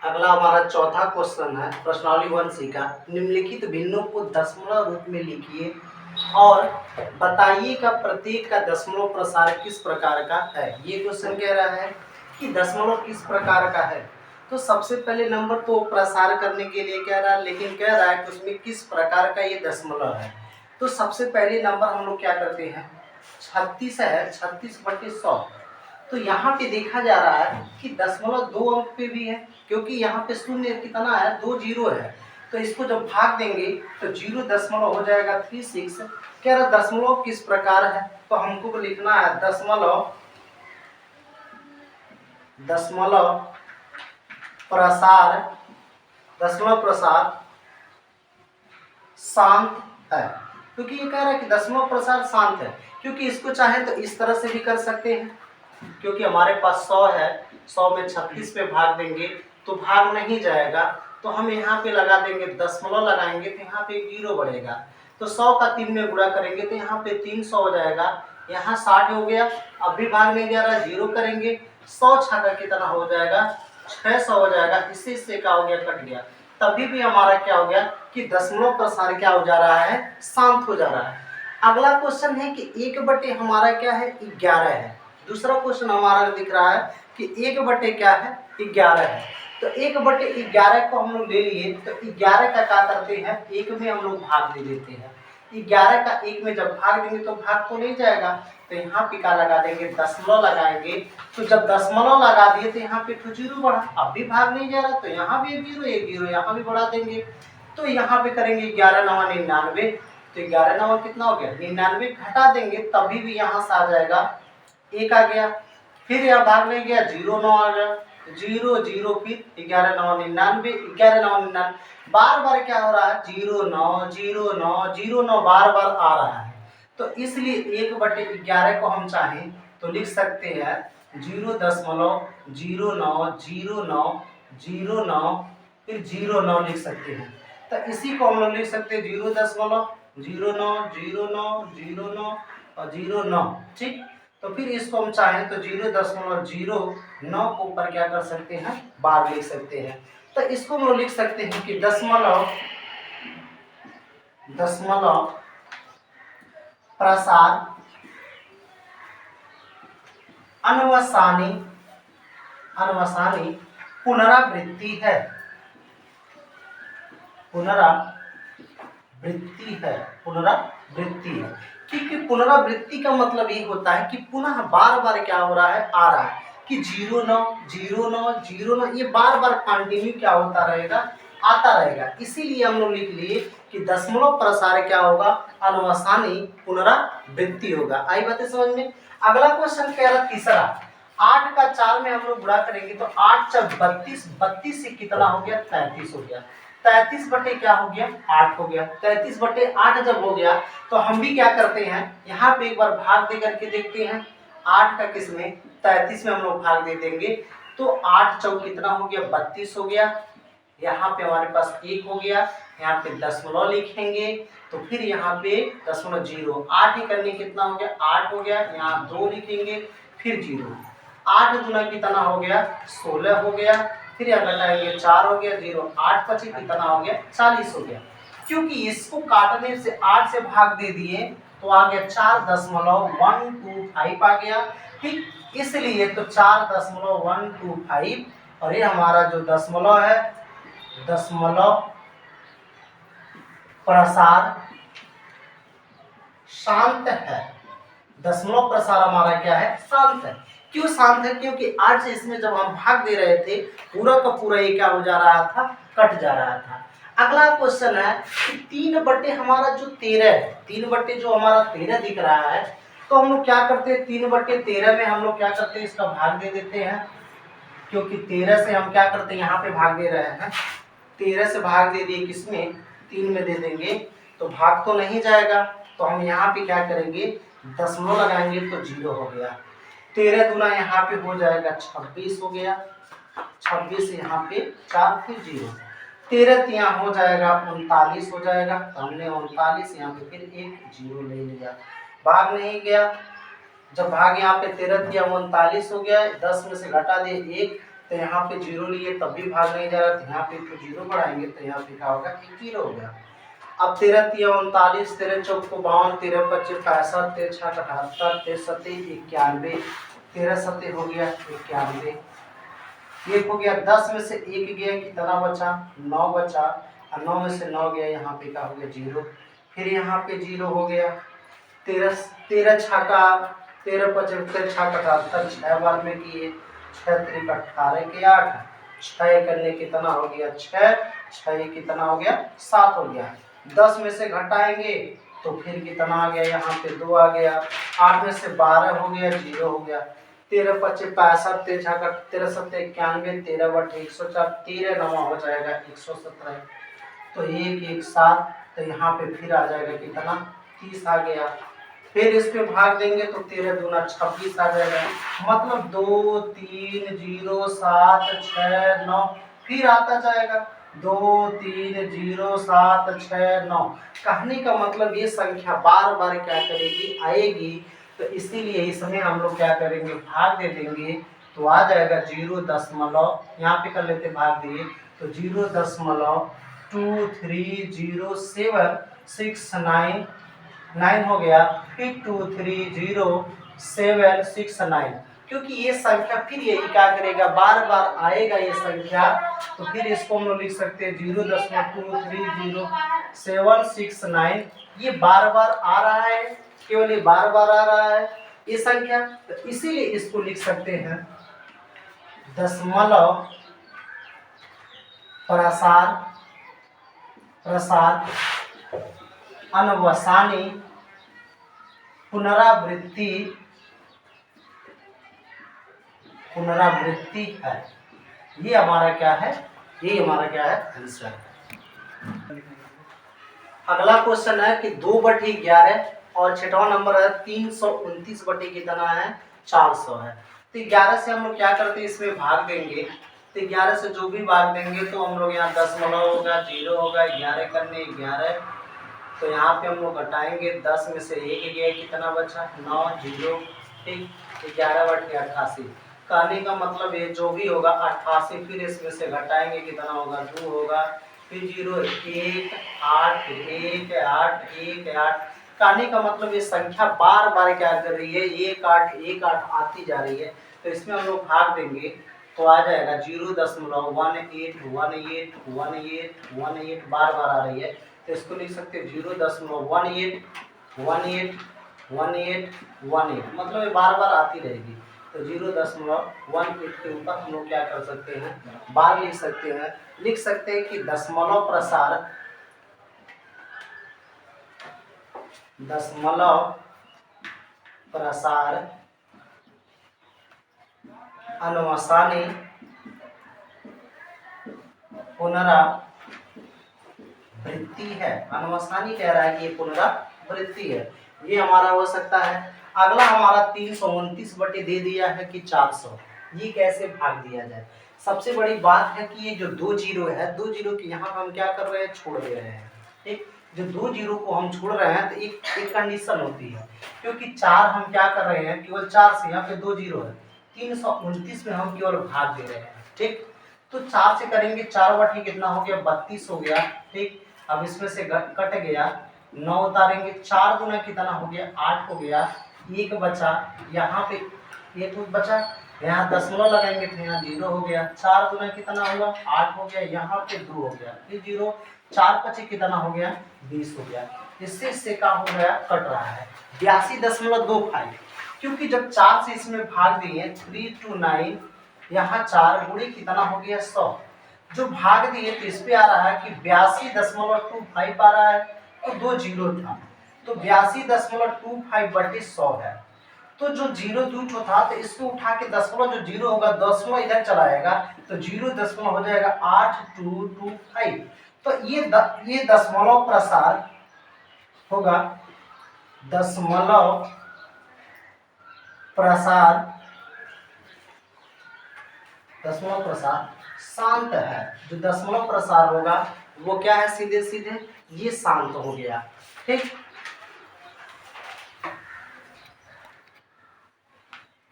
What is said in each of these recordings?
अगला हमारा चौथा क्वेश्चन है प्रश्नावली 1C का। निम्नलिखित भिन्नों को दशमलव रूप में लिखिए और बताइएगा प्रत्येक का दशमलव प्रसार किस प्रकार का है। ये क्वेश्चन कह रहा है कि दशमलव किस प्रकार का है। तो सबसे पहले नंबर तो प्रसार करने के लिए कह रहा है, लेकिन कह रहा है कि उसमें किस प्रकार का ये दशमलव है। तो सबसे पहले नंबर हम लोग क्या करते हैं, 36 है, 36/100। तो यहाँ पे देखा जा रहा है कि दशमलव 2 अंक पे भी है, क्योंकि यहाँ पे शून्य कितना है, 2 जीरो है। तो इसको जब भाग देंगे तो 0 हो जाएगा 36। कह रहा दशमलव किस प्रकार है, तो हमको लिखना है दशमलव प्रसार शांत है। क्योंकि ये कह रहा है कि दशमलव प्रसार शांत है, क्योंकि इसको चाहे तो इस तरह से भी कर सकते हैं, क्योंकि हमारे पास 100 है, 100 में 36 पे भाग देंगे तो भाग नहीं जाएगा, तो हम यहाँ पे लगा देंगे दशमलव लगाएंगे तो यहाँ पे 0 बढ़ेगा। तो 100 का 3 में गुणा करेंगे तो यहाँ पे 300 हो जाएगा, यहाँ 60 हो गया। अब भी भाग नहीं जा रहा, 0 करेंगे, 100 छाका कितना हो जाएगा, 600 हो जाएगा। इससे क्या हो गया, कट गया। तभी भी हमारा क्या हो गया कि दशमलव प्रसार क्या हो जा रहा है, शांत हो जा रहा है। अगला क्वेश्चन है कि 1 हमारा क्या है, 11 है। दूसरा क्वेश्चन हमारा दिख रहा है कि 1 क्या है, 11 है। तो 1/11 को हम लोग ले लिए, तो 11 का क्या करते हैं, 1 में हम लोग भाग दे देते हैं। 11 का 1 में जब भाग देंगे तो भाग तो नहीं जाएगा, तो यहाँ पे क्या लगा देंगे, दशमलव लगाएंगे। तो जब दशमलव लगा दिए तो यहाँ पे तो 0 बढ़ा, अब भी भाग नहीं जा रहा, तो यहाँ भी 1 0 यहाँ भी बढ़ा देंगे। तो यहाँ पे करेंगे 11 9 99। तो 11 9 कितना हो गया, 99, घटा देंगे तभी भी यहाँ से आ जाएगा 1 आ गया। फिर यहाँ भाग नहीं गया, 0 9 आ गया, 0 0, फिर 11 9 99, 11 9 99। बार बार क्या हो रहा है, 0 9 0 9 0 9 बार बार आ रहा है। तो इसलिए 1/11 को हम चाहें तो लिख सकते हैं 0.09090909 फिर 09 लिख सकते हैं। तो इसी को हम लोग लिख सकते हैं 0.09090909 और 09, ठीक। तो फिर इसको हम चाहें तो 0.09 को ऊपर क्या कर सकते हैं, बार लिख सकते हैं। तो इसको हम लोग लिख सकते हैं कि दशमलव प्रसार अनवसानी पुनरावृत्ति है, क्योंकि पुनरावृत्ति का मतलब ये होता है कि पुनः बार बार क्या हो रहा है, आ रहा है कि 0 9 0 9 0 9, ये बार बार कंटिन्यू क्या होता रहेगा, आता रहेगा। इसीलिए हम लोग लिख लिए कि दशमलव प्रसार क्या होगा, अनवसानी पुनरावृत्ति होगा। आई बातें समझ में। अगला क्वेश्चन कह रहा तीसरा, 8 का 4 में हम लोग गुणा करेंगे तो 8 4 32, 32 से कितना हो गया, 33 हो गया। 33 बटे क्या हो गया, 8 हो गया। 33/8 जब हो गया तो हम भी क्या करते हैं, यहाँ पे एक बार भाग दे करके देखते हैं। 8 का किस में, 33 में हम लोग भाग दे देंगे तो 8 4 कितना हो गया, 32 हो गया। यहाँ पे हमारे पास 1 हो गया, यहाँ पे दशमलव लिखेंगे तो फिर यहाँ पे 0.0, 8 ही करने कितना हो गया, 8 हो गया। यहाँ 2 लिखेंगे फिर 0, 8 दूना कितना हो गया, 16 हो गया। फिर यहाँ घटाएंगे 4 हो गया, 0 8 पचे कितना हो गया, 40 हो गया। क्योंकि इसको काटने से 8 से भाग दे दिए तो आ गया 4.125 आ गया, ठीक। इसलिए तो 4.125, और ये हमारा जो दशमलव है, दशमलव प्रसार शांत है। दशमलव प्रसार हमारा क्या है, शांत है। क्यों शांत है, क्योंकि आज इसमें जब हम भाग दे रहे थे पूरा का पूरा ये क्या हो जा रहा था, कट जा रहा था। अगला क्वेश्चन है कि 3 हमारा जो 13 है, 3 जो हमारा 13 दिख रहा है, तो हम लोग क्या करते हैं, 3/13 में हम लोग क्या करते हैं, इसका भाग दे देते हैं। क्योंकि 13 से हम क्या करते हैं, यहाँ पे भाग दे रहे हैं, 13 से भाग दे दिए किसमें, 3 में दे देंगे तो भाग तो नहीं जाएगा। तो हम यहाँ पे क्या करेंगे, दशमलव लगाएंगे तो 0 हो गया। 13 दूना यहाँ पे हो जाएगा 26 हो गया, 26 यहाँ पे 4 फिर 0, 13 यहाँ हो जाएगा 39 हो जाएगा। हमने 39 यहाँ पे फिर 1 0 ले लिया, भाग नहीं गया। जब भाग यहाँ पे 13 दिया 39 हो गया, 10 में से घटा दिए 1, तो यहाँ पे 0 लिए तब भी भाग नहीं जा रहा, तो यहाँ पे तो 0 बढ़ाएंगे तो यहाँ पे क्या होगा, 0 हो गया। अब 13 तिया 39, 13 चौक 52, 13 25 65, 13 छः 78, 13 सत्ते 91, 13 सत्ते हो गया 91, एक हो गया। 10 में से 1 गया, कितना बचा, 9 बचा, और 9 में से 9 गया, यहाँ पे क्या हो गया, 0। फिर यहाँ पे 0 हो गया। 13 छक्का 13 25 13 छक्का 78, 6 बार में किए, 6 3 18 के 8, 6 करने कितना हो गया, 6 6 कितना हो गया, 7 हो गया। 10 में से घटाएंगे तो फिर कितना आ गया, यहाँ पे 2 आ गया। 8 में से 12 हो गया, 0 हो गया। 13 25 65, 13 छक्का 13 सत्ते 91, 13 बटे 104, 13 9 हो जाएगा 117, तो 1 1 7, तो यहाँ पे फिर आ जाएगा कितना, 30 आ गया। फिर इस पे भाग देंगे तो 13 दूना 26 आ जाएगा, मतलब 2 3 0 7 6 9, फिर आता जाएगा 2 3 0 7 6 9। कहने का मतलब ये संख्या बार बार क्या करेगी, आएगी, तो इसीलिए इसमें हम लोग क्या करेंगे, भाग दे देंगे, तो आ जाएगा 0 यहाँ पे कर लेते भाग दिए, तो 0.230769 हो गया। फिर 230769, क्योंकि ये संख्या फिर यही क्या करेगा, बार बार आएगा ये संख्या, तो फिर इसको हम लोग लिख सकते हैं 0.230769। ये बार बार आ रहा है, केवल ये बार बार आ रहा है ये संख्या, तो इसीलिए इसको लिख सकते हैं दशमलव प्रसार अनवसानी पुनरावृत्ति है। ये हमारा क्या है, ये हमारा क्या है, आंसर है। अगला क्वेश्चन है कि 2/11 और 6वां नंबर है 329 बटे कितना है, 400 है। तो 11 से हम लोग क्या करते हैं, इसमें भाग देंगे, तो 11 से जो भी भाग देंगे तो हम लोग यहाँ दशमलव होगा, 0 होगा, 11 करने 11, तो यहाँ पे हम लोग घटाएंगे, 10 में से 1 गया, कितना बचा, 9 0, ठीक, 11/88। कहने का मतलब ये जो भी होगा 88, फिर इसमें से घटाएंगे, कितना होगा, 2 होगा, फिर 0 1 8 1 8 1 8। कहने का मतलब ये संख्या बार बार क्या कर रही है, 1 8 1 8 आती जा रही है, तो इसमें हम लोग भाग देंगे तो आ जाएगा 0.18181818 बार बार आ रही है, तो इसको लिख सकते हैं 0.181818, मतलब ये बार बार आती रहेगी, तो 0.18 के ऊपर हम लोग क्या कर सकते हैं, बार लिख सकते हैं। लिख सकते हैं कि दशमलव प्रसार अनवसानी पुनरावृत्ति है। अनवसानी कह रहा है कि ये पुनरावृत्ति है, ये हमारा हो सकता है। अगला हमारा 329 बटे दे दिया है कि 400, ये कैसे भाग दिया जाए। सबसे बड़ी बात है कि ये जो 2 जीरो है, 2 जीरो के यहाँ हम क्या कर रहे हैं, छोड़ दे रहे हैं, ठीक। जो 2 जीरो को हम छोड़ रहे हैं तो एक कंडीशन होती है, क्योंकि 4 हम क्या कर रहे हैं, केवल 4 से, यहाँ पे 2 जीरो है, 329 में हम केवल भाग दे रहे हैं, ठीक। तो 4 से करेंगे, 4 बटे कितना हो गया, 32 हो गया, ठीक। अब इसमें से कट गया, 9 उतारेंगे, 4 गुना कितना हो गया, 8 हो गया, 1 बचा, यहाँ पे 1 बचा, यहाँ दशमलव लगाएंगे तो यहाँ 0 हो गया, 4 गुना कितना हुआ, 8 हो गया, यहाँ पे 2 हो गया, फिर 0, 4 पचे कितना हो गया, 20 हो गया। इससे क्या हो गया, कट रहा है 82.25, क्योंकि जब 4 से इसमें भाग दिए 329, यहाँ 4 गुणे कितना हो गया, 100, जो भाग दिए तो इस पे आ रहा है कि 82.25 आ रहा है, तो 2 जीरो था, तो 82.25 बटे 100 है, तो जो 0 2 था, तो इसको उठा के दशमलव, जो 0 होगा दशमलव इधर चला आएगा, तो 0 दशमलव हो जाएगा 8225, तो ये दशमलव प्रसार होगा, दशमलव प्रसार शांत है। जो दशमलव प्रसार होगा वो क्या है, सीधे सीधे ये शांत हो गया, ठीक।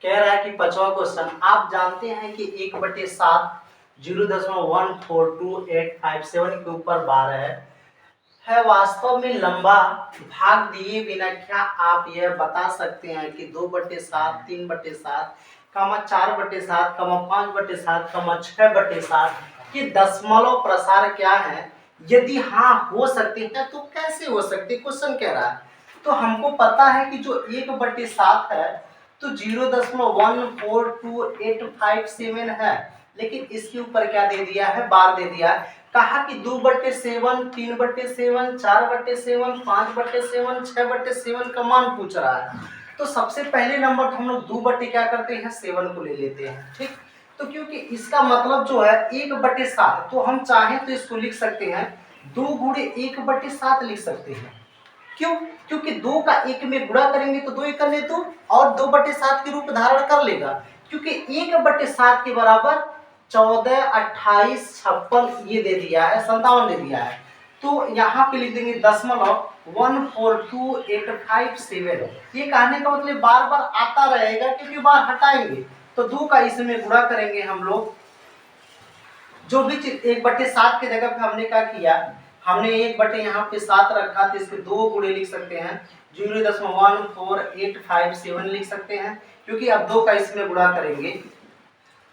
कह रहा है कि 5वां क्वेश्चन, आप जानते हैं कि 1/7 0.14287 के ऊपर 12 है वास्तव में लंबा भाग दिए बिना क्या आप यह बता सकते हैं कि 2/7, 3/7, 4/7, 5/7, 6/7 के दशमलव प्रसार क्या है? यदि हाँ हो सकते हैं तो कैसे हो सकते, क्वेश्चन कह रहा है। तो हमको पता है कि जो 1/7 है तो 0.142857 है, लेकिन इसके ऊपर क्या दे दिया है, बार दे दिया है। कहा कि 2/7, 3/7, 4/7, 5/7, 6/7 का मान पूछ रहा है। तो सबसे पहले नंबर तो हम लोग 2 क्या करते हैं, 7 को ले लेते हैं, ठीक। तो क्योंकि इसका मतलब जो है 1/7, तो हम चाहें तो इसको लिख सकते हैं 2 गुणे 1/7 लिख सकते हैं। क्यों? क्योंकि 2 का 1 में गुणा करेंगे तो 2 1 ने 2 और 2/7 के रूप धारण कर लेगा, क्योंकि 1/7 के बराबर 14, 28, 56 ये दे दिया है, 57 दे दिया है। तो यहाँ पे लिख देंगे दशमलव 142857। ये कहने का मतलब बार बार आता रहेगा, क्योंकि बार हटाएंगे तो 2 का इसमें गुणा करेंगे हम लोग। जो भी चीज 1/7 की जगह पे हमने क्या किया, हमने 1 यहाँ पे 7 रखा, तो इसके 2 गुणे लिख सकते हैं 0.14857 लिख सकते हैं, क्योंकि अब 2 का इसमें गुणा करेंगे।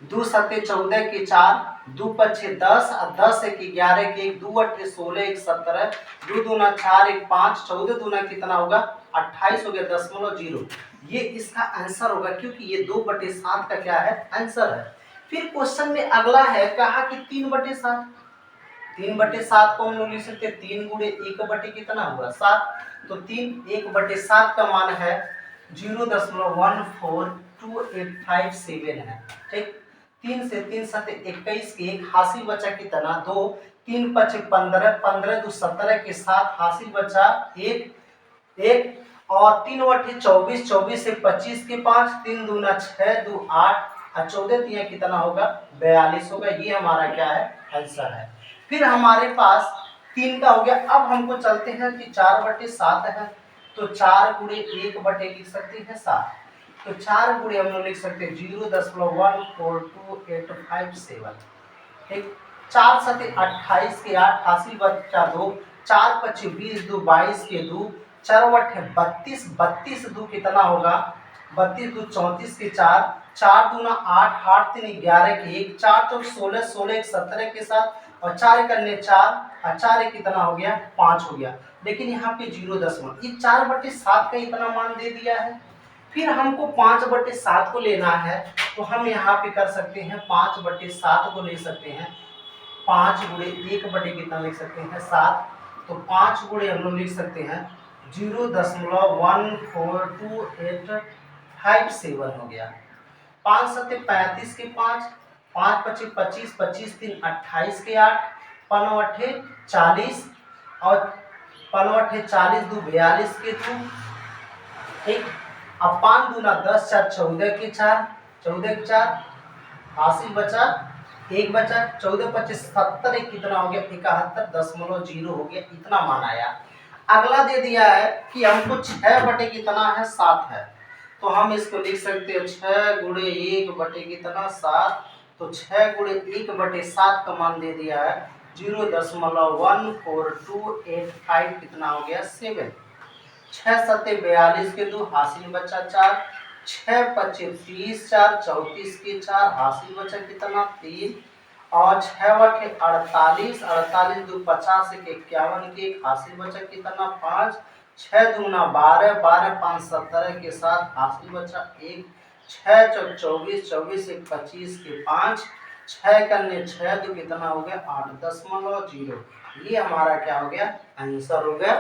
2 सत्ते 14 के 4, 2 पछे 10, 10 एक 11 के 1, 2 अट्ठे 16, 1 17, 2 दूना 4, 1 5, 14 दूना कितना होगा 28 हो गया, 0.0। ये इसका आंसर होगा, क्योंकि ये 2/7 का क्या है, आंसर है। फिर क्वेश्चन में अगला है, कहा कि 3/7, 3/7 को हम लोग लिख सकते हैं 3 गुणे 1 कितना हुआ 7, तो 3 1/7 का मान है 0.14287 है, ठीक। 3 से 3 7 21 के 1 हासिल बचा कितना 2, 3 5 15, 15 2 17 के 7 हासिल बचा 1 1 और 3 8 24, 24 से 25 के 5, 3 दूना 6, 2 8 और 14 3 कितना होगा 42 होगा। ये हमारा क्या है, आंसर है। फिर हमारे पास 3 का हो गया। अब हमको चलते हैं कि 4/7 है, तो 4 गुणे 1 लिख सकते हैं 7, तो 4 गुणे हम लोग लिख सकते हैं 0.14287, ठीक। 4 सत्ते 28 के 8 हासिल बचा 2, 4 पच्चीस 20, 2 22 के 2, 4 अट्ठे 32, 32 2 कितना होगा 32 2 34 के 4, 4 दूना 8, 8 3 11 के 1, 4 चौक 16, 16 1 17 के 7 और 4 करने 4 और 4 1 कितना हो गया 5 हो गया। लेकिन यहाँ पे 0 ये 4/7 का इतना मान दे दिया है। फिर हमको 5/7 को लेना है, तो हम यहाँ पे कर सकते हैं 5/7 को ले सकते हैं, 5 गुणे 1 कितना लिख सकते हैं 7, तो 5 गुणे हम लोग लिख सकते हैं 0.14287 हो गया। 5 सत्ते 35 के 5, 5 पच्चीस 25, 25 3 28 के 8, 5 अट्ठे 40 और 5 अट्ठे 40 2 42 के 2, ठीक। अब 5 दूना 10, 4 14 के 4, 14 के 4 हासिल बचा 1 बचा, 14 25 70 कितना हो गया 71.0 हो गया, इतना मान आया। अगला दे दिया है कि हमको 6 कितना है 7 है, तो हम इसको लिख सकते हैं 6 गुणे 1 कितना 7, तो 6 गुणे 1/7 का मान दे दिया है 0.14285 कितना हो गया 7। 6 सत्ते 42 के 2 हासिल बचा 4, 6 पच्चीस 30, 4 34 के 4 हासिल बचा कितना 3 और 6 अट्ठे 48, 48 2 50 के 51 के हासिल बचा कितना 5, 6 दूना 12, 12 5 17 के 7 हासिल बचा 1, 6 चौक 24, 24 1 25 के 5, 6 करने 6 2 कितना हो गया 8.0। ये हमारा क्या हो गया आंसर हो गया।